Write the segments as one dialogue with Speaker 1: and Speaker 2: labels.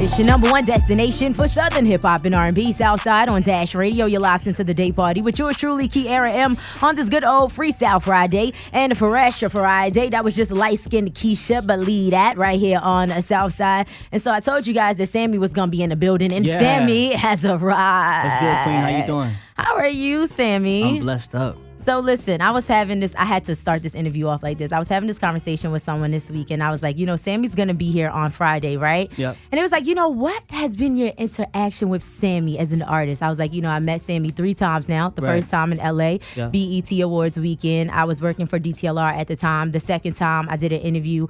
Speaker 1: It's your number one destination for Southern hip hop and R&B. Southside on Dash Radio. You're locked into the day party with yours truly, KierraM, on this good old Freestyle Friday and Fresh Friday. That was just light-skinned Keisha, believe that, right here on Southside. And so I told you guys that Sammie was going to be in the building, and Sammie has arrived.
Speaker 2: What's good, Queen? How you doing?
Speaker 1: How are you, Sammie?
Speaker 2: I'm blessed up.
Speaker 1: So listen, I had to start this interview off like this. I was having this conversation with someone this week, and I was like, Sammie's going to be here on Friday, right?
Speaker 2: Yep.
Speaker 1: And it was like, what has been your interaction with Sammie as an artist? I was like, I met Sammie 3 times now. The first time in LA, BET Awards weekend. I was working for DTLR at the time. The second time, I did an interview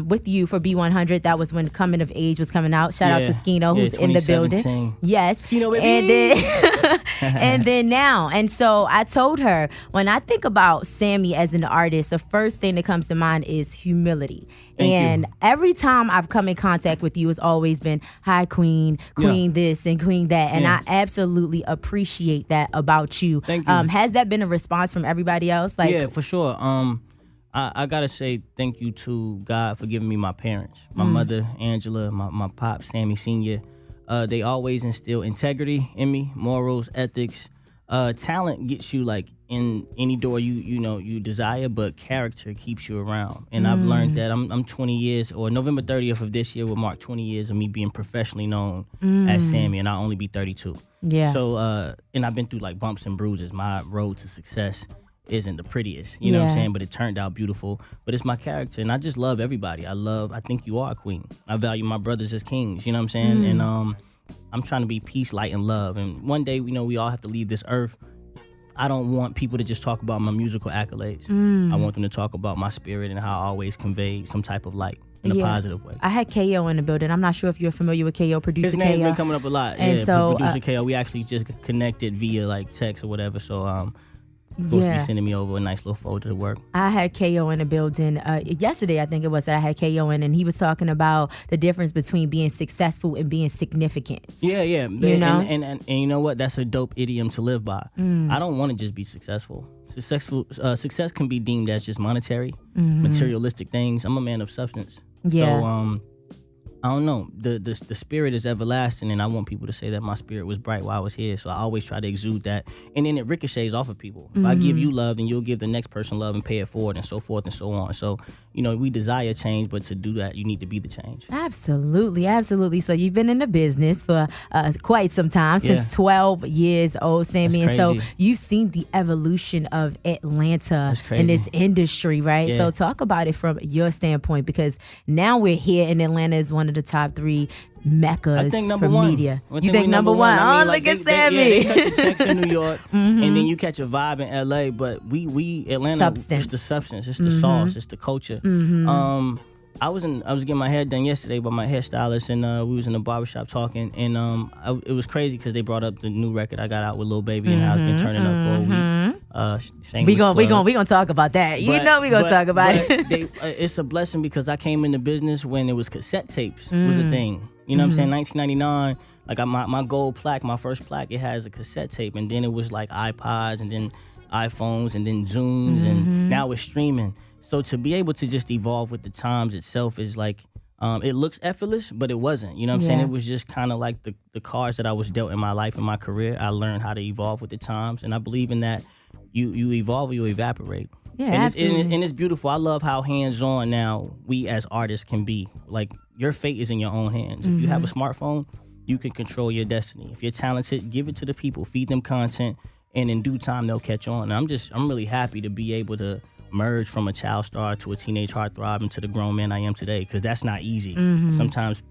Speaker 1: with you for B100. That was when Coming of Age was coming out. Shout out to Skino, who's in the building. Yes.
Speaker 2: Skino, baby.
Speaker 1: And then now. And so I told her, when I think about Sammie as an artist, the first thing that comes to mind is humility.
Speaker 2: Thank you.
Speaker 1: Every time I've come in contact with you, it's always been, hi, Queen this and Queen that. And I absolutely appreciate that about you.
Speaker 2: Thank you.
Speaker 1: Has that been a response from everybody else?
Speaker 2: Yeah, for sure. I got to say thank you to God for giving me my parents. My mother, Angela, my pop, Sammie Sr. They always instill integrity in me, morals, ethics. Talent gets you like in any door you desire, but character keeps you around. And I've learned that. I'm 20 years, or November 30th of this year will mark 20 years of me being professionally known as Sammie, and I'll only be 32.
Speaker 1: Yeah.
Speaker 2: So and I've been through like bumps and bruises. My road to success isn't the prettiest, you know what I'm saying? But it turned out beautiful. But it's my character, and I just love everybody. I think you are a queen. I value my brothers as kings, you know what I'm saying? And I'm trying to be peace, light, and love. And one day, we all have to leave this earth. I don't want people to just talk about my musical accolades. I want them to talk about my spirit and how I always conveyed some type of light in a positive way.
Speaker 1: I had KO in the building. I'm not sure if you're familiar with KO, producer
Speaker 2: His name's
Speaker 1: KO.
Speaker 2: been coming up a lot.
Speaker 1: And so,
Speaker 2: producer KO. We actually just connected via like text or whatever. So supposed to be sending me over a nice little folder to work.
Speaker 1: I had KO in the building yesterday. I think it was that I had KO in, and he was talking about the difference between being successful and being significant.
Speaker 2: Yeah.
Speaker 1: You know?
Speaker 2: And you know what? That's a dope idiom to live by. I don't want to just be successful. Success can be deemed as just monetary, materialistic things. I'm a man of substance.
Speaker 1: Yeah.
Speaker 2: So I don't know. The spirit is everlasting, and I want people to say that my spirit was bright while I was here. So I always try to exude that, and then it ricochets off of people. If I give you love, then you'll give the next person love and pay it forward, and so forth and so on. So we desire change, but to do that, you need to be the change.
Speaker 1: Absolutely, absolutely. So you've been in the business for quite some time, since 12 years old, Sammie. And so you've seen the evolution of Atlanta in this industry, right?
Speaker 2: Yeah.
Speaker 1: So talk about it from your standpoint, because now we're here, and Atlanta is one of the top 3 meccas for media. You think number one?
Speaker 2: I mean,
Speaker 1: look at Sammie.
Speaker 2: They cut the checks in New York, and then you catch a vibe in LA. But we Atlanta,
Speaker 1: substance.
Speaker 2: It's the substance, it's the sauce, it's the culture. I was getting my hair done yesterday by my hairstylist, and we was in the barbershop talking, and it was crazy because they brought up the new record I got out with Lil Baby, and how it's been turning up for a week.
Speaker 1: We gonna talk about that. We gonna talk about it.
Speaker 2: It's a blessing because I came into business when it was cassette tapes was a thing. You know what I'm saying? 1999. Like my gold plaque, my first plaque, it has a cassette tape, and then it was like iPods, and then iPhones, and then Zooms, and now it's streaming. So to be able to just evolve with the times itself is like, it looks effortless, but it wasn't. You know what I'm saying? It was just kind of like the cards that I was dealt in my life and my career. I learned how to evolve with the times, and I believe in that. You evolve or you evaporate.
Speaker 1: Yeah,
Speaker 2: and
Speaker 1: absolutely.
Speaker 2: It's beautiful. I love how hands-on now we as artists can be. Like, your fate is in your own hands. If you have a smartphone, you can control your destiny. If you're talented, give it to the people, feed them content, and in due time they'll catch on. And I'm really happy to be able to merge from a child star to a teenage heartthrob into the grown man I am today, because that's not easy. Sometimes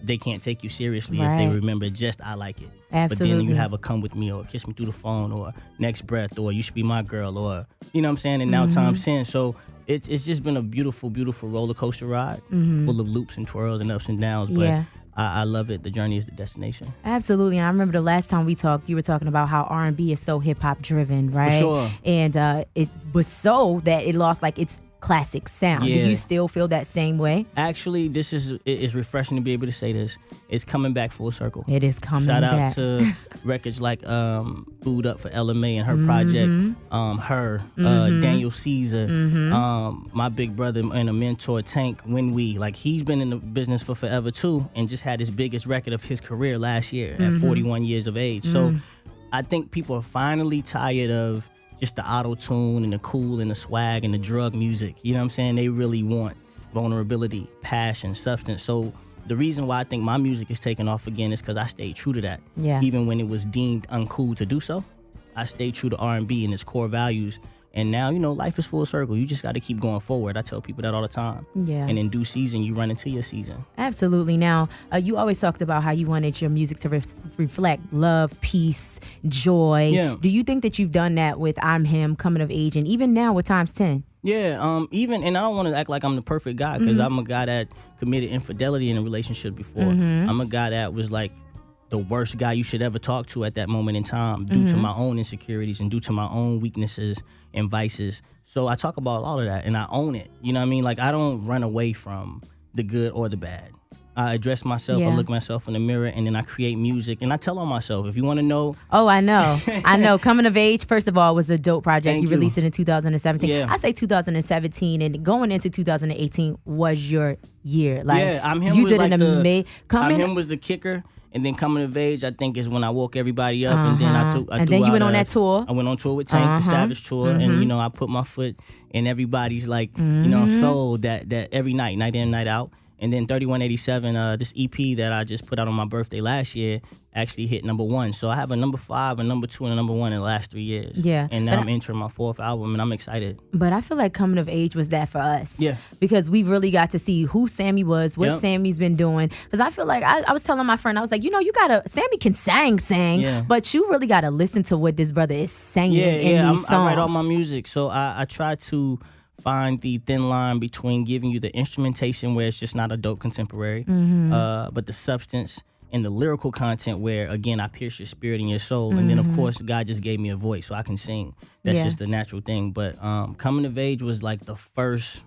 Speaker 2: they can't take you seriously if they remember just I like it.
Speaker 1: Absolutely.
Speaker 2: But then you have a come with me, or kiss me through the phone, or next breath, or you should be my girl, or you know what I'm saying, and now times 10. So it's just been a beautiful, beautiful roller coaster ride, full of loops and twirls and ups and downs. But I love it. The journey is the destination.
Speaker 1: Absolutely. And I remember the last time we talked, you were talking about how R&B is so hip hop driven, right?
Speaker 2: For sure.
Speaker 1: And it was so that it lost like its classic sound.
Speaker 2: Yeah.
Speaker 1: Do you still feel that same way?
Speaker 2: Actually, it's refreshing to be able to say this. It's coming back full circle.
Speaker 1: It is coming
Speaker 2: Shout
Speaker 1: back.
Speaker 2: out to records like Food Up for LMA and her project, Daniel Caesar, my big brother and a mentor, Tank Winwee. Like, he's been in the business for forever too, and just had his biggest record of his career last year at 41 years of age. So I think people are finally tired of just the auto-tune and the cool and the swag and the drug music. You know what I'm saying? They really want vulnerability, passion, substance. So the reason why I think my music is taking off again is because I stayed true to that.
Speaker 1: Yeah.
Speaker 2: Even when it was deemed uncool to do so, I stayed true to R&B and its core values. And now, life is full circle. You just got to keep going forward. I tell people that all the time.
Speaker 1: Yeah.
Speaker 2: And in due season, you run into your season.
Speaker 1: Absolutely. Now, you always talked about how you wanted your music to reflect love, peace, joy.
Speaker 2: Yeah.
Speaker 1: Do you think that you've done that with I'm Him, Coming of Age, and even now with Times 10?
Speaker 2: Yeah, and I don't want to act like I'm the perfect guy, because I'm a guy that committed infidelity in a relationship before. I'm a guy that was like the worst guy you should ever talk to at that moment in time, due to my own insecurities and due to my own weaknesses and vices. So I talk about all of that and I own it. You know what I mean? Like, I don't run away from the good or the bad. I address myself, I look myself in the mirror, and then I create music, and I tell on myself. If you want to know.
Speaker 1: Oh, I know. I know. Coming of Age, first of all, was a dope project.
Speaker 2: Thank
Speaker 1: you
Speaker 2: you.
Speaker 1: released it in 2017.
Speaker 2: Yeah.
Speaker 1: I say 2017, and going into 2018 was your year. Like,
Speaker 2: Yeah, I'm Him
Speaker 1: you
Speaker 2: was
Speaker 1: did
Speaker 2: like
Speaker 1: an amazing.
Speaker 2: I'm Him was the kicker. And then Coming of Age, I think, is when I woke everybody up. And then I threw
Speaker 1: And then you went on that tour.
Speaker 2: I went on tour with Tank, the Savage tour. And, I put my foot in everybody's, soul that every night in, night out. And then 3187, this EP that I just put out on my birthday last year, actually hit #1. So I have a #5, a #2, and a #1 in the last 3 years.
Speaker 1: Yeah.
Speaker 2: And now I'm entering my 4th album, and I'm excited.
Speaker 1: But I feel like Coming of Age was that for us.
Speaker 2: Yeah.
Speaker 1: Because we really got to see who Sammie was, what
Speaker 2: Yep.
Speaker 1: Sammie's been doing. Because I feel like I was telling my friend, I was like, you gotta, Sammie can sing,
Speaker 2: Yeah.
Speaker 1: but you really gotta listen to what this brother is singing in these songs.
Speaker 2: I write all my music, so I try to find the thin line between giving you the instrumentation where it's just not a dope contemporary, but the substance and the lyrical content where, again, I pierce your spirit and your soul. And then, of course, God just gave me a voice so I can sing. That's just a natural thing. But Coming of Age was like the first,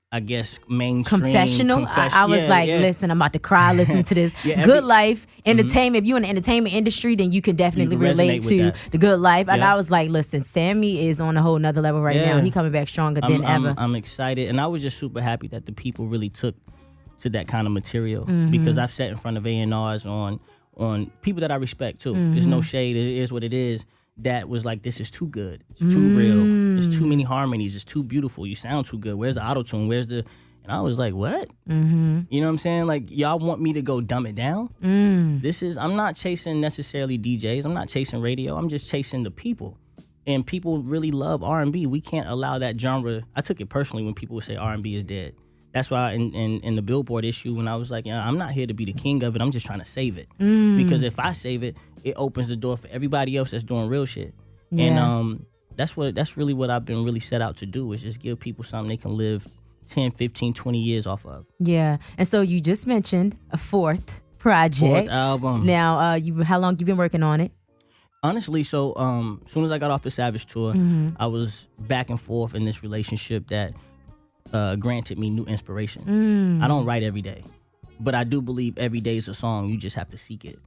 Speaker 2: I guess, mainstream
Speaker 1: confessional. I was listen, I'm about to cry listening to this. Good Life, entertainment. If you're in the entertainment industry, then you can definitely relate to the Good Life. And I was like, listen, Sammie is on a whole nother level right now. He coming back stronger than ever.
Speaker 2: I'm excited. And I was just super happy that the people really took to that kind of material, because I've sat in front of A&Rs on people that I respect too. There's no shade. It is what it is. That was like, this is too good. It's too real. There's too many harmonies. It's too beautiful. You sound too good. Where's the auto-tune? And I was like, what? You know what I'm saying? Like, y'all want me to go dumb it down? I'm not chasing necessarily DJs. I'm not chasing radio. I'm just chasing the people. And people really love R&B. We can't allow that genre. I took it personally when people would say R&B is dead. That's why in the Billboard issue, when I was like, I'm not here to be the king of it. I'm just trying to save it. Because if I save it, it opens the door for everybody else that's doing real shit.
Speaker 1: Yeah.
Speaker 2: And that's really what I've been really set out to do, is just give people something they can live 10, 15, 20 years off of.
Speaker 1: Yeah. And so you just mentioned a 4th project.
Speaker 2: 4th album.
Speaker 1: Now, how long you been working on it?
Speaker 2: Honestly, so soon as I got off the Savage tour, I was back and forth in this relationship that granted me new inspiration. I don't write every day, but I do believe every day is a song. You just have to seek it.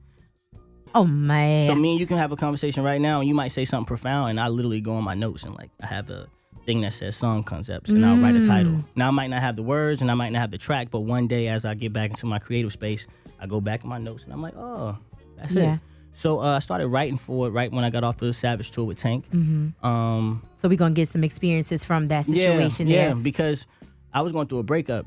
Speaker 1: Oh, man.
Speaker 2: So me and you can have a conversation right now, and you might say something profound, and I literally go on my notes and I have a thing that says song concepts, and I'll write a title. Now, I might not have the words and I might not have the track, but one day as I get back into my creative space, I go back in my notes and I'm like, oh, that's it. So I started writing for it right when I got off the Savage tour with Tank.
Speaker 1: So we're going to get some experiences from that situation there.
Speaker 2: Yeah, because I was going through a breakup.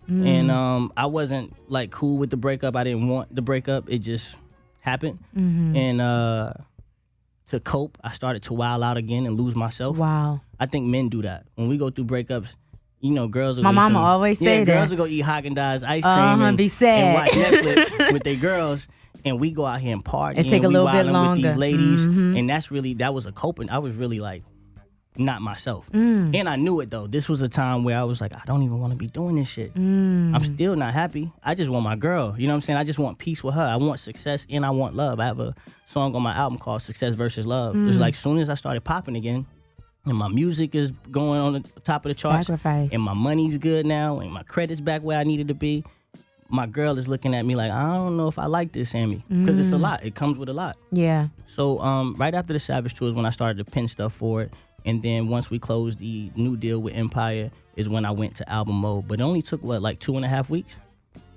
Speaker 2: And I wasn't cool with the breakup. I didn't want the breakup. It just happened. And to cope, I started to wild out again and lose myself.
Speaker 1: Wow.
Speaker 2: I think men do that. When we go through breakups, girls will
Speaker 1: My mama always say that.
Speaker 2: Girls will go eat Haagen-Dazs ice cream and
Speaker 1: be sad.
Speaker 2: and watch Netflix with their girls. And we go out here and party
Speaker 1: and take a little bit longer
Speaker 2: with these ladies. And that was a coping. I was really not myself. And I knew it though. This was a time where I was like, I don't even want to be doing this shit. I'm still not happy. I just want my girl. You know what I'm saying? I just want peace with her. I want success and I want love. I have a song on my album called Success versus Love. It's like soon as I started popping again, and my music is going on the top of the charts,
Speaker 1: Sacrifice.
Speaker 2: and my money's good now, and my credit's back where I needed to be, my girl is looking at me like, I don't know if I like this, Sammie, because it's a lot. It comes with a lot.
Speaker 1: Yeah.
Speaker 2: So right after the Savage Tour is when I started to pen stuff for it, and then once we closed the new deal with Empire is when I went to album mode. But it only took, like 2.5 weeks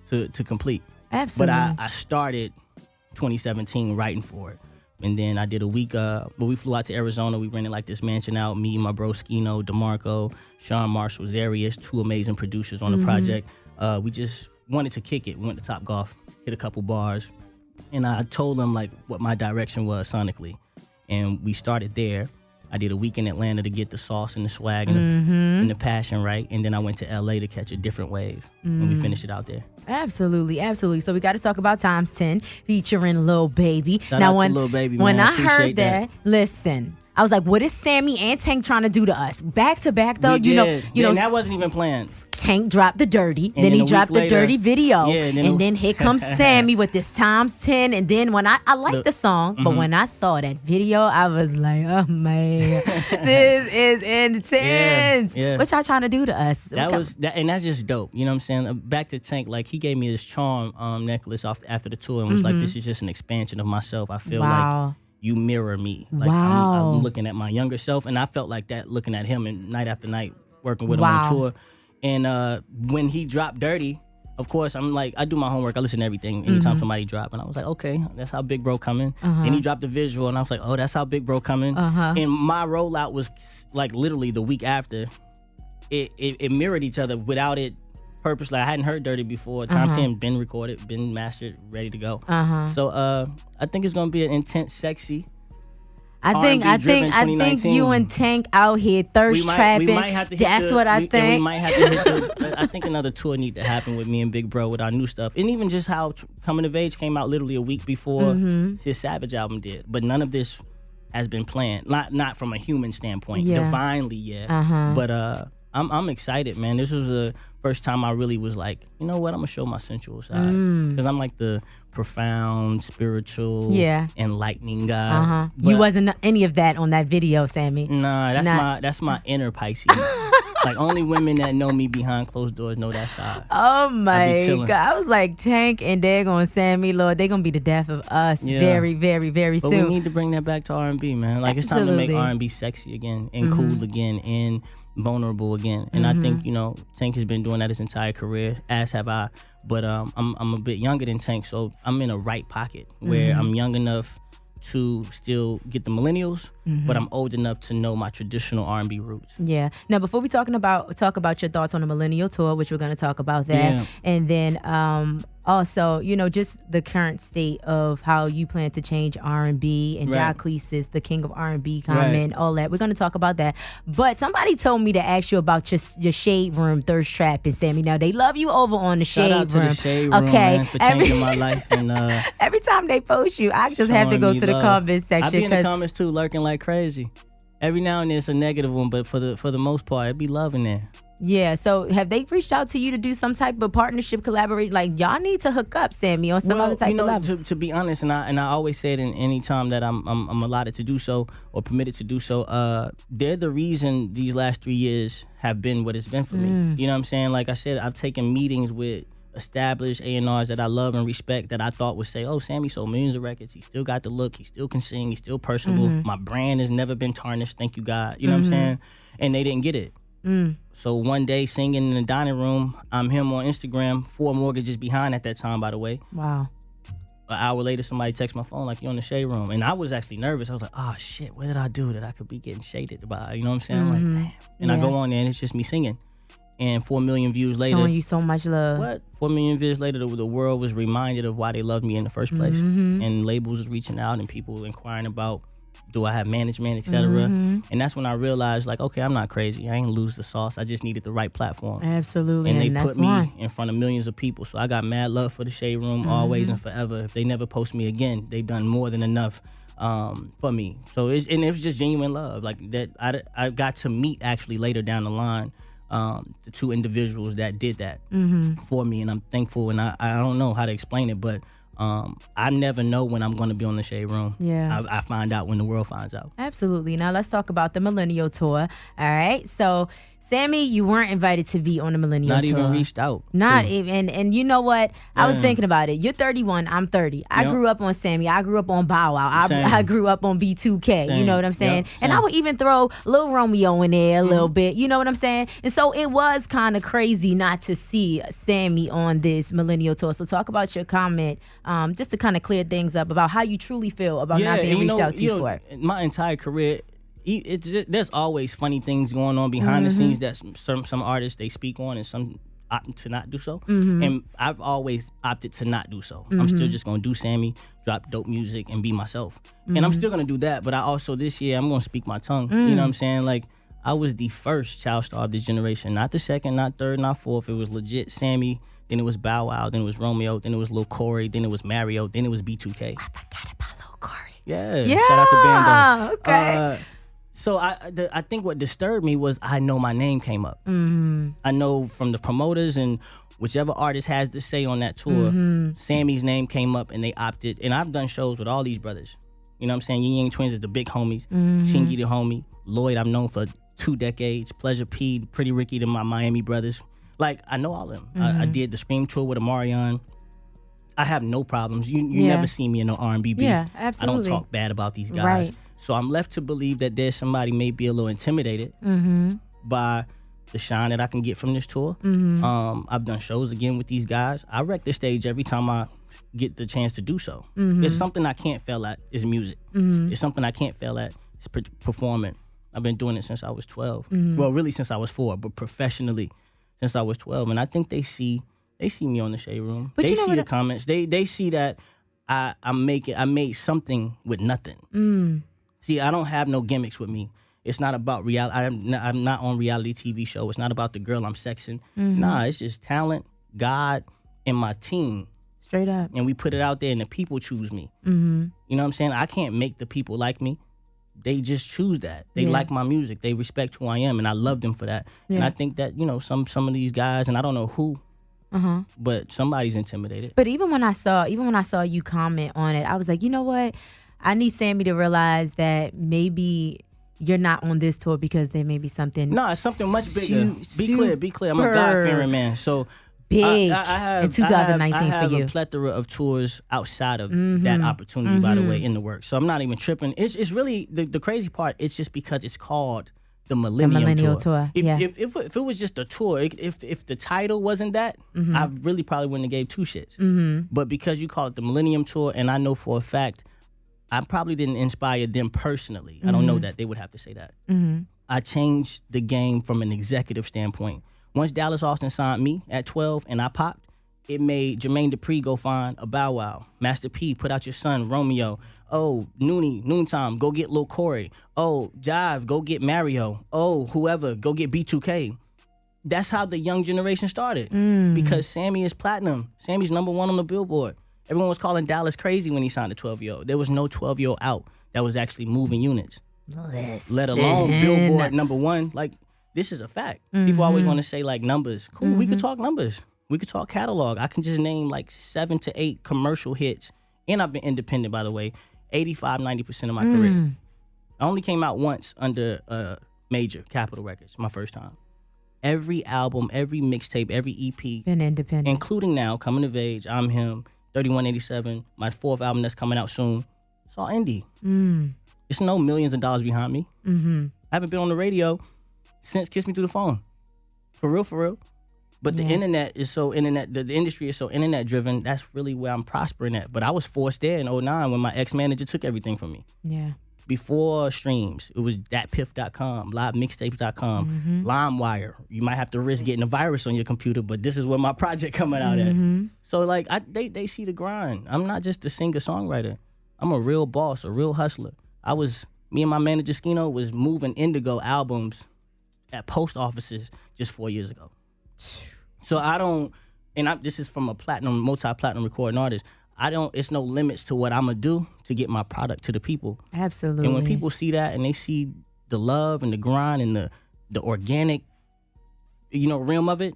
Speaker 2: to complete.
Speaker 1: Absolutely.
Speaker 2: But I started 2017 writing for it. And then I did a week, but we flew out to Arizona. We rented like this mansion out, me, my bro Skino, DeMarco, Sean Marshall, Zarius, 2 amazing producers on the project. We just wanted to kick it. We went to Top Golf, hit a couple bars, and I told them like what my direction was sonically. And we started there. I did a week in Atlanta to get the sauce and the swag and the passion right. And then I went to LA to catch a different wave. And we finished it out there.
Speaker 1: Absolutely, absolutely. So we got to talk about Times 10 featuring Lil Baby.
Speaker 2: Shout out to Lil Baby,
Speaker 1: when
Speaker 2: man.
Speaker 1: I heard that, listen, I was like, what is Sammie and Tank trying to do to us? Back to back though, you know,
Speaker 2: and that wasn't even planned.
Speaker 1: Tank dropped the dirty,
Speaker 2: And
Speaker 1: then he
Speaker 2: a
Speaker 1: dropped
Speaker 2: week
Speaker 1: the dirty
Speaker 2: later,
Speaker 1: video,
Speaker 2: yeah,
Speaker 1: and then here comes Sammie with this Times 10. And then when I like the song, but when I saw that video, I was like, oh man, this is intense.
Speaker 2: Yeah.
Speaker 1: What y'all trying to do to us?
Speaker 2: And that's just dope. You know what I'm saying? Back to Tank, like he gave me this charm necklace after the tour and was like, this is just an expansion of myself. I feel like you mirror me. Like I'm looking at my younger self, and I felt like that looking at him and night after night working with him on tour. And when he dropped Dirty, of course, I'm like, I do my homework. I listen to everything anytime somebody drop. And I was like, okay, that's how Big Bro coming. And he dropped the visual, and I was like, oh, that's how Big Bro coming. And my rollout was like literally the week after. It mirrored each other without it purposely. I hadn't heard Dirty before. Times 10 been recorded, been mastered, ready to go. So I think it's gonna be an intense, sexy.
Speaker 1: I think you and Tank out here thirst trapping.
Speaker 2: We might have to hit
Speaker 1: That's what I think.
Speaker 2: We might have to hit I think another tour need to happen with me and Big Bro with our new stuff. And even just how Coming of Age came out literally a week before his Savage album did. But none of this has been planned. Not from a human standpoint. Divinely, yeah. But I'm excited, man. This was the first time I really was like, you know what? I'm gonna show my sensual side because I'm like the profound, spiritual, enlightening guy.
Speaker 1: You wasn't any of that on that video, Sammie.
Speaker 2: Nah, that's my inner Pisces. Like only women that know me behind closed doors know that side.
Speaker 1: Oh my God! I was like Tank and daggone Sammie, Lord, they gonna be the death of us very, very, very soon.
Speaker 2: But we need to bring that back to R&B, man. Like it's time to make R&B sexy again and cool again and vulnerable again. And I think, you know, Tank has been doing that his entire career, as have I. But I'm a bit younger than Tank, so I'm in a right pocket where I'm young enough to still get the millennials, but I'm old enough to know my traditional R&B roots. Yeah.
Speaker 1: Now, before we talk about your thoughts on the Millennial Tour, which we're going to talk about that, and then also, you know, just the current state of how you plan to change R&B and Jacquees is the king of R&B comment, all that. We're going to talk about that. But somebody told me to ask you about your Shade Room thirst trapping, Sammie. Now, they love you over on the Shade Room.
Speaker 2: Shout out to the Shade Room, man, for changing my life. And
Speaker 1: every time they post you, I just have to go to the comment section.
Speaker 2: I be in the comments too, lurking like crazy. Every now and then it's a negative one, but for the most part, it be love in there.
Speaker 1: Yeah, so have they reached out to you to do some type of partnership, collaboration? Like, y'all need to hook up, Sammie, on some other type of level.
Speaker 2: To be honest, and I always say it in any time that I'm allotted to do so or permitted to do so, they're the reason these last 3 years have been what it's been for me. You know what I'm saying? Like I said, I've taken meetings with established A&Rs that I love and respect that I thought would say, oh, Sammie sold millions of records. He still got the look. He still can sing. He's still personable. My brand has never been tarnished. Thank you, God. You know what I'm saying? And they didn't get it. So one day singing in the dining room, I'm him on Instagram, 4 mortgages behind at that time, by the way.
Speaker 1: Wow.
Speaker 2: An hour later, somebody texts my phone like, you're on the Shade Room. And I was actually nervous. I was like, oh, shit, what did I do that I could be getting shaded by? You know what I'm saying? I'm like, damn. And I go on there and it's just me singing. And 4 million views later.
Speaker 1: Showing you so much love.
Speaker 2: What? 4 million views later, the world was reminded of why they loved me in the first place. And labels was reaching out and people inquiring about, do I have management, etc. And that's when I realized, like, okay, I'm not crazy. I ain't lose the sauce. I just needed the right platform.
Speaker 1: Absolutely.
Speaker 2: And they put me in front of millions of people. So I got mad love for the Shade Room always and forever. If they never post me again, they've done more than enough for me. So it was just genuine love. Like that, I got to meet actually later down the line the 2 individuals that did that for me, and I'm thankful. And I don't know how to explain it, but I never know when I'm going to be on the Shade Room.
Speaker 1: Yeah.
Speaker 2: I find out when the world finds out.
Speaker 1: Absolutely. Now let's talk about the Millennial Tour. All right. So, Sammie, you weren't invited to be on the Millennial Tour.
Speaker 2: Not even reached out.
Speaker 1: Not even. And you know what? I was thinking about it. You're 31. I'm 30. I grew up on Sammie. I grew up on Bow Wow. I grew up on B2K.
Speaker 2: Same.
Speaker 1: You know what I'm saying?
Speaker 2: Yep.
Speaker 1: And I would even throw Lil Romeo in there a little bit. You know what I'm saying? And so it was kind of crazy not to see Sammie on this Millennial Tour. So talk about your comment, just to kind of clear things up about how you truly feel about not being reached out to you for.
Speaker 2: My entire career, there's always funny things going on behind the scenes that some artists they speak on and some opt to not do so. And I've always opted to not do so. I'm still just gonna do Sammie, drop dope music, and be myself. And I'm still gonna do that. But I also this year I'm gonna speak my tongue. You know what I'm saying? Like I was the first child star of this generation, not the second, not third, not fourth. It was legit Sammie. Then it was Bow Wow. Then it was Romeo. Then it was Lil Corey. Then it was Mario. Then it was B2K.
Speaker 1: I forgot about Lil Corey.
Speaker 2: Yeah. Shout out to Bando.
Speaker 1: Okay.
Speaker 2: So I think what disturbed me was I know my name came up. I know from the promoters and whichever artist has to say on that tour, Sammie's name came up and they opted. And I've done shows with all these brothers. You know what I'm saying? Yin Yang Twins is the big homies. Chingy the homie. Lloyd I've known for 2 decades. Pleasure P, Pretty Ricky, to my Miami brothers. Like, I know all of them. I did the Scream tour with Omarion. I have no problems. You never see me in no R&B beef.
Speaker 1: Yeah, absolutely.
Speaker 2: I don't talk bad about these guys.
Speaker 1: Right.
Speaker 2: So I'm left to believe that there's somebody may be a little intimidated by the shine that I can get from this tour. I've done shows again with these guys. I wreck the stage every time I get the chance to do so. It's something I can't fail at is music. It's something I can't fail at is performing. I've been doing it since I was 12. Well, really since I was 4, but professionally since I was 12. And I think they see me on the Shade Room. But they see the comments. They see that I made something with nothing. See, I don't have no gimmicks with me. It's not about reality. I'm not on reality TV show. It's not about the girl I'm sexing. Nah, it's just talent, God, and my team.
Speaker 1: Straight up.
Speaker 2: And we put it out there and the people choose me. You know what I'm saying? I can't make the people like me. They just choose that. They like my music. They respect who I am, and I love them for that. And I think that, some of these guys, and I don't know who, but somebody's intimidated.
Speaker 1: But even when I saw you comment on it, I was like, you know what? I need Sammie to realize that maybe you're not on this tour because there may be something.
Speaker 2: No, it's something much bigger. Be clear. I'm a God-fearing man. So
Speaker 1: big
Speaker 2: I have,
Speaker 1: in 2019
Speaker 2: I have
Speaker 1: for you.
Speaker 2: a plethora of tours outside of that opportunity, by the way, in the works. So I'm not even tripping. It's really, the crazy part, it's just because it's called the Millennial Tour. If it was just a tour, if the title wasn't that, I really probably wouldn't have gave 2 shits. But because you call it the Millennium Tour, and I know for a fact, I probably didn't inspire them personally. I don't know that. They would have to say that. I changed the game from an executive standpoint. Once Dallas Austin signed me at 12 and I popped, it made Jermaine Dupri go find a Bow Wow. Master P, put out your son, Romeo. Oh, Noontime, go get Lil Corey. Oh, Jive, go get Mario. Oh, whoever, go get B2K. That's how the young generation started. Because Sammie is platinum. Sammie's #1 on the Billboard. Everyone was calling Dallas crazy when he signed a 12-year-old. There was no 12-year-old out that was actually moving units. Let alone Billboard #1. Like, this is a fact. People always want to say, like, numbers. Cool, we could talk numbers. We could talk catalog. I can just name, like, 7 to 8 commercial hits. And I've been independent, by the way, 85, 90% of my career. I only came out once under major, Capitol Records, my first time. Every album, every mixtape, every EP.
Speaker 1: Been independent.
Speaker 2: Including now, Coming of Age, I'm Him, 3187, my 4th album that's coming out soon. It's all indie. It's no millions of dollars behind me. I haven't been on the radio since Kiss Me Through the Phone. For real. But the internet is so the industry is so internet driven. That's really where I'm prospering at. But I was forced there in 2009 when my ex-manager took everything from me.
Speaker 1: Yeah.
Speaker 2: Before streams, it was thatpiff.com, livemixtapes.com, LimeWire. You might have to risk getting a virus on your computer, but this is where my project coming out at. So like they see the grind. I'm not just a singer-songwriter. I'm a real boss, a real hustler. Me and my manager Skino was moving Indigo albums at post offices just 4 years ago. So this is from a multi-platinum recording artist. It's no limits to what I'm gonna do to get my product to the people.
Speaker 1: Absolutely.
Speaker 2: And when people see that and they see the love and the grind and the organic, realm of it,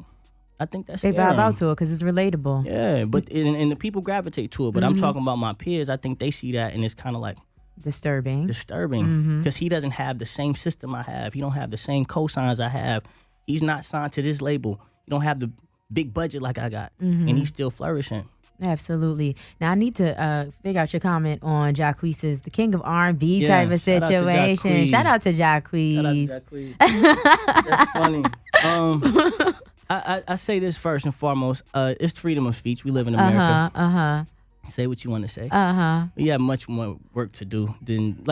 Speaker 2: I think that's
Speaker 1: They
Speaker 2: scary.
Speaker 1: vibe out to it because it's relatable.
Speaker 2: Yeah, but and the people gravitate to it. But I'm talking about my peers. I think they see that and it's kind of like
Speaker 1: Disturbing.
Speaker 2: because he doesn't have the same system I have. He don't have the same cosigns I have. He's not signed to this label. He don't have the big budget like I got, and he's still flourishing.
Speaker 1: Absolutely. Now I need to figure out your comment on Jacquees's the king of R&B
Speaker 2: Yeah,
Speaker 1: type of
Speaker 2: shout out to
Speaker 1: situation.
Speaker 2: Jacquees.
Speaker 1: Shout out to Jacquees.
Speaker 2: Shout out to Jacquees. That's funny. I say this first and foremost. It's freedom of speech. We live in America. Say what you want to say. You have much more work to do than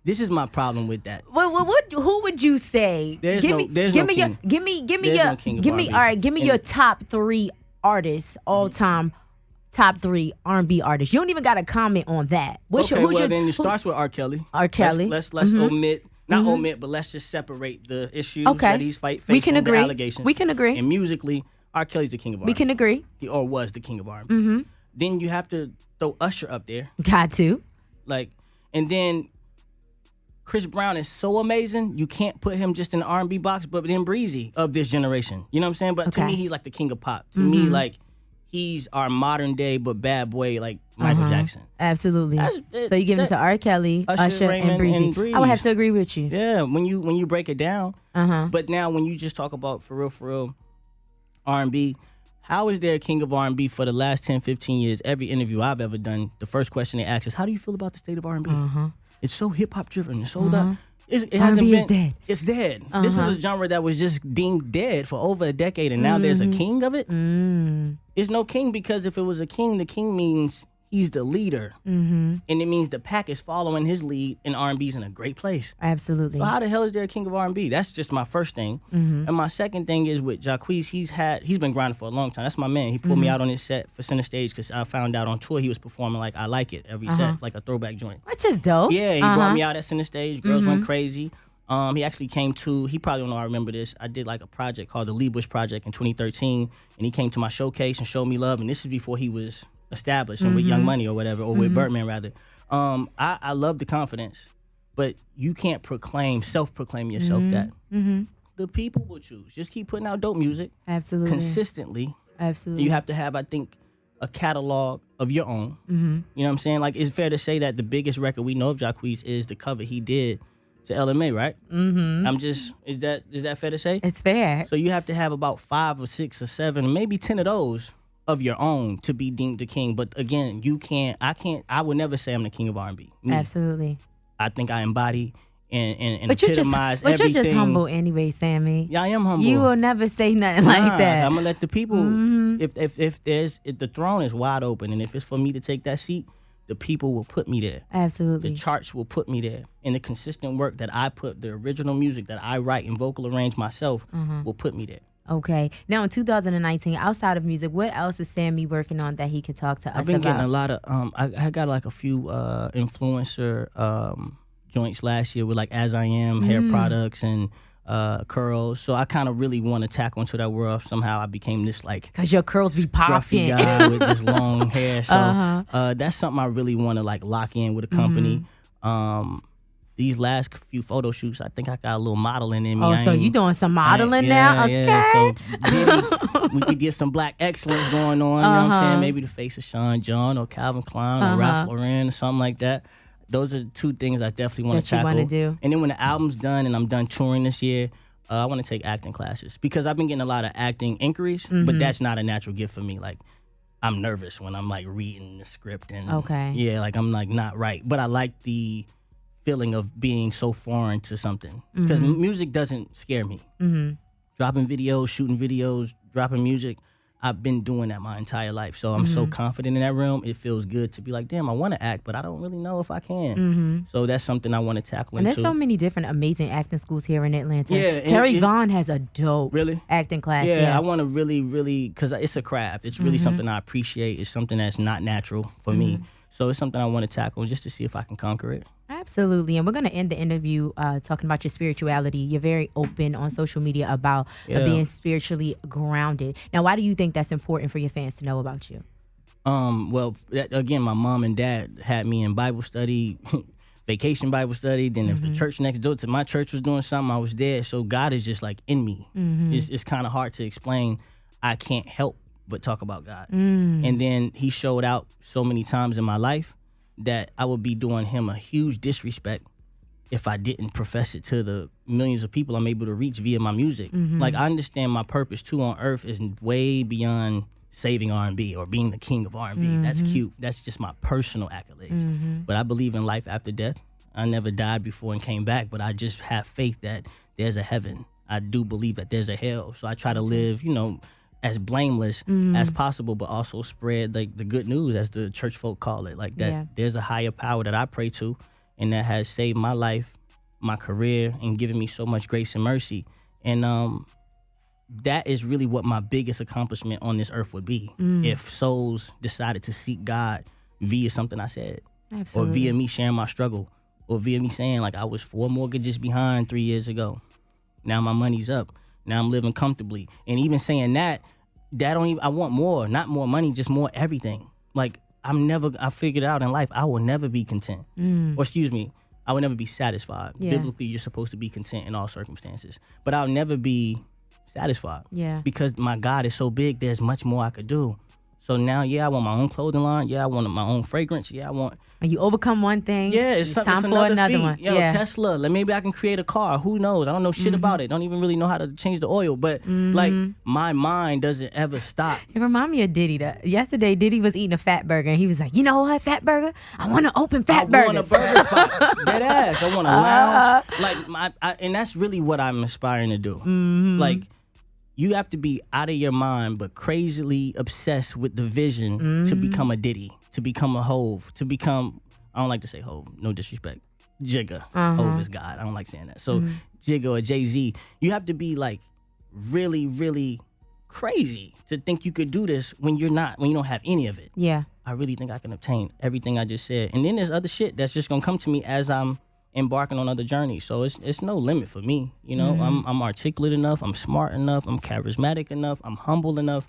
Speaker 2: this is my problem with that.
Speaker 1: Who would you say?
Speaker 2: There's no king. There's
Speaker 1: no your top 3 artists all time. Top 3 R&B artists. You don't even got to comment on that.
Speaker 2: Then it starts with R. Kelly.
Speaker 1: R. Kelly.
Speaker 2: Let's omit. Not omit, but let's just separate the issues that he's facing.
Speaker 1: We can agree.
Speaker 2: The allegations.
Speaker 1: We can agree.
Speaker 2: And musically, R. Kelly's the king of R&B.
Speaker 1: We can agree.
Speaker 2: He was the king of R&B. Then you have to throw Usher up there.
Speaker 1: Got to.
Speaker 2: And then Chris Brown is so amazing, you can't put him just in the R&B box, but then Breezy of this generation. You know what I'm saying? But to me, he's like the king of pop. To me, he's our modern day but bad boy like Michael Jackson.
Speaker 1: Absolutely. So you give it to R. Kelly, Usher and Breezy. I would have to agree with you.
Speaker 2: Yeah, when you break it down. But now when you just talk about for real R&B, how is there a king of R&B for the last 10, 15 years? Every interview I've ever done, the first question they ask is, how do you feel about the state of R&B? It's so hip hop driven. It's so it hasn't been.
Speaker 1: Is dead.
Speaker 2: It's dead. This is a genre that was just deemed dead for over a decade, and now there's a king of it. There's no king because if it was a king, the king means he's the leader, and it means the pack is following his lead, and R&B's in a great place.
Speaker 1: Absolutely.
Speaker 2: So how the hell is there a king of R&B? That's just my first thing. And my second thing is with Jacquees. He's been grinding for a long time. That's my man. He pulled me out on his set for Center Stage because I found out on tour he was performing like I Like It every set, like a throwback joint.
Speaker 1: Which is dope.
Speaker 2: Yeah, he brought me out at Center Stage. Girls went crazy. He actually came to, he probably don't know I remember this. I did like a project called the Lee Bush Project in 2013, and he came to my showcase and showed me love, and this is before he was established and with Young Money or whatever, or with Birdman rather. I love the confidence, but you can't self-proclaim yourself that. The people will choose. Just keep putting out dope music.
Speaker 1: Absolutely.
Speaker 2: Consistently.
Speaker 1: Absolutely.
Speaker 2: You have to have, I think, a catalog of your own. You know what I'm saying? Like, it's fair to say that the biggest record we know of Jacquees is the cover he did to LMA, right? Is that fair to say?
Speaker 1: It's fair.
Speaker 2: So you have to have about 5 or 6 or 7, maybe 10 of those of your own to be deemed the king. But again, I would never say I'm the king of R&B.
Speaker 1: Absolutely.
Speaker 2: I think I embody and
Speaker 1: but
Speaker 2: epitomize
Speaker 1: but
Speaker 2: everything.
Speaker 1: You're just humble anyway, Sammie.
Speaker 2: Yeah, I am humble.
Speaker 1: You will never say nothing like that.
Speaker 2: I'm gonna let the people, if the throne is wide open, and if it's for me to take that seat, the people will put me there.
Speaker 1: Absolutely.
Speaker 2: The charts will put me there. And the consistent work that I put, the original music that I write and vocal arrange myself will put me there.
Speaker 1: Okay. Now in 2019, outside of music, what else is Sammie working on that he could talk to us about?
Speaker 2: I've been getting a lot of, I got like a few influencer joints last year with like As I Am, hair products and curls. So I kind of really want to tackle into that world. Somehow I became this like
Speaker 1: because your curls be
Speaker 2: scruffy
Speaker 1: popping
Speaker 2: guy with this long hair. So that's something I really want to like lock in with a company. These last few photo shoots, I think I got a little modeling in me.
Speaker 1: Oh, so you doing some modeling now? Okay.
Speaker 2: Yeah. So we could get some black excellence going on. You know what I'm saying? Maybe the face of Sean John or Calvin Klein or Ralph Lauren or something like that. Those are 2 things I definitely want to tackle.
Speaker 1: You want to do.
Speaker 2: And then when the album's done and I'm done touring this year, I want to take acting classes because I've been getting a lot of acting inquiries, but that's not a natural gift for me. Like, I'm nervous when I'm like reading the script and yeah, like I'm like not right. But I like the feeling of being so foreign to something because music doesn't scare me. Dropping videos, shooting videos, dropping music, I've been doing that my entire life. So I'm so confident in that realm. It feels good to be like, damn, I want to act, but I don't really know if I can. So that's something I want to tackle.
Speaker 1: And there's so many different amazing acting schools here in Atlanta.
Speaker 2: Yeah,
Speaker 1: Terry Vaughn has a dope acting class.
Speaker 2: Yeah, I want to really, because it's a craft. It's really something I appreciate. It's something that's not natural for me. So it's something I want to tackle just to see if I can conquer it.
Speaker 1: Absolutely. And we're going to end the interview talking about your spirituality. You're very open on social media about being spiritually grounded. Now, why do you think that's important for your fans to know about you?
Speaker 2: Well, again, my mom and dad had me in Bible study, vacation Bible study. Then if the church next door to my church was doing something, I was there. So God is just like in me. It's kind of hard to explain. I can't help but talk about God. And then he showed out so many times in my life that I would be doing him a huge disrespect if I didn't profess it to the millions of people I'm able to reach via my music. Like, I understand my purpose too on earth is way beyond saving R&B or being the king of R&B. That's cute. That's just my personal accolades. But I believe in life after death. I never died before and came back, but I just have faith that there's a heaven. I do believe that there's a hell. So I try to live, you know, as blameless as possible, but also spread like the good news, as the church folk call it. Like that there's a higher power that I pray to, and that has saved my life, my career, and given me so much grace and mercy. And that is really what my biggest accomplishment on this earth would be, if souls decided to seek God via something I said. Absolutely. Or via me sharing my struggle, or via me saying, like, I was 4 mortgages behind 3 years ago. Now my money's up. Now I'm living comfortably. And even saying that I want more, not more money, just more everything. Like, I figured out in life, I will never be content. Or excuse me, I will never be satisfied. Yeah. Biblically, you're supposed to be content in all circumstances. But I'll never be satisfied. Yeah. Because my God is so big, there's much more I could do. So now, I want my own clothing line. Yeah, I want my own fragrance. Yeah, I want...
Speaker 1: And you overcome one thing.
Speaker 2: Yeah, it's
Speaker 1: time for
Speaker 2: another
Speaker 1: another
Speaker 2: feat.
Speaker 1: one.
Speaker 2: Yo, Tesla, maybe I can create a car. Who knows? I don't know shit about it. Don't even really know how to change the oil. But, like, my mind doesn't ever stop.
Speaker 1: It reminds me of Diddy. Yesterday, Diddy was eating a fat burger, and he was like, you know what, fat burger? I want to open fat burgers.
Speaker 2: I want a burger spot. Dead ass. I want to lounge. Like, and that's really what I'm aspiring to do. Like, you have to be out of your mind, but crazily obsessed with the vision to become a Diddy, to become a Hove, to become, I don't like to say Hove, no disrespect, Jigga. Hove is God. I don't like saying that. So Jigga or Jay-Z, you have to be like really, really crazy to think you could do this when you don't have any of it. Yeah. I really think I can obtain everything I just said. And then there's other shit that's just gonna come to me as I'm embarking on other journeys. So it's no limit for me. You know, I'm articulate enough, I'm smart enough, I'm charismatic enough, I'm humble enough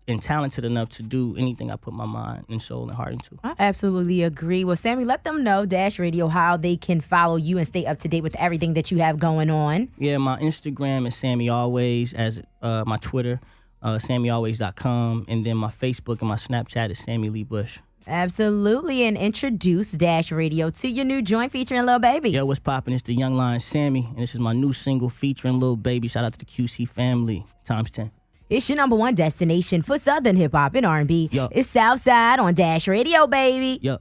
Speaker 2: and talented enough to do anything I put my mind and soul and heart into.
Speaker 1: I absolutely agree. Well, Sammie, let them know, Dash Radio, how they can follow you and stay up to date with everything that you have going on.
Speaker 2: Yeah, my Instagram is Sammie Always, as my Twitter, SammieAlways.com, and then my Facebook and my Snapchat is Sammie Lee Bush.
Speaker 1: Absolutely, and introduce Dash Radio to your new joint featuring Lil Baby.
Speaker 2: Yo, what's poppin'? It's the Young Lion Sammie, and this is my new single featuring Lil Baby. Shout out to the QC family, ×10.
Speaker 1: It's your #1 destination for Southern hip hop and R&B.
Speaker 2: Yo.
Speaker 1: It's Southside on Dash Radio, baby.
Speaker 2: Yo.